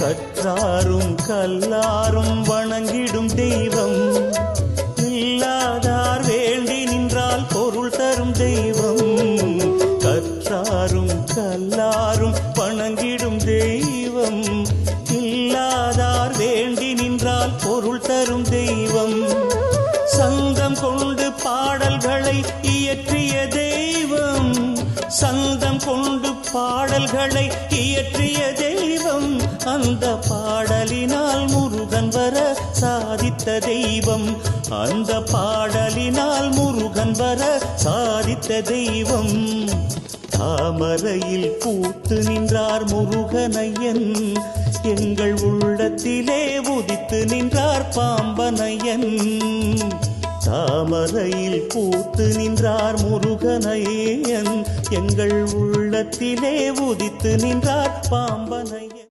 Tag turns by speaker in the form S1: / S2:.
S1: கற்றாரும் கல்லாரும் வணங்கிடும் தெய்வம், இல்லாதார் வேண்டி நின்றால் பொருள் தரும் தெய்வம். கற்றாரும் கல்லாரும் வணங்கிடும் தெய்வம், இல்லாதார் வேண்டி நின்றால் பொருள் தரும் தெய்வம். சங்கம் கொண்டு பாடல்களை இயற்றிய தெய்வம், சங்கம் கொண்டு பாடல்களை இயற்றிய தெய்வம். அந்த பாடலினால் முருகன் வர சாதித்த தெய்வம், அந்த பாடலினால் முருகன் வர சாதித்த தெய்வம். தாமரையில் பூத்து நின்றார் முருகனையன், எங்கள் உள்ளத்திலே உதித்து நின்றார் பாம்பனையன். தாமரையில் பூத்து நின்றார் முருகனையன், எங்கள் உள்ளத்திலே உதித்து நின்றார் பாம்பனையன்.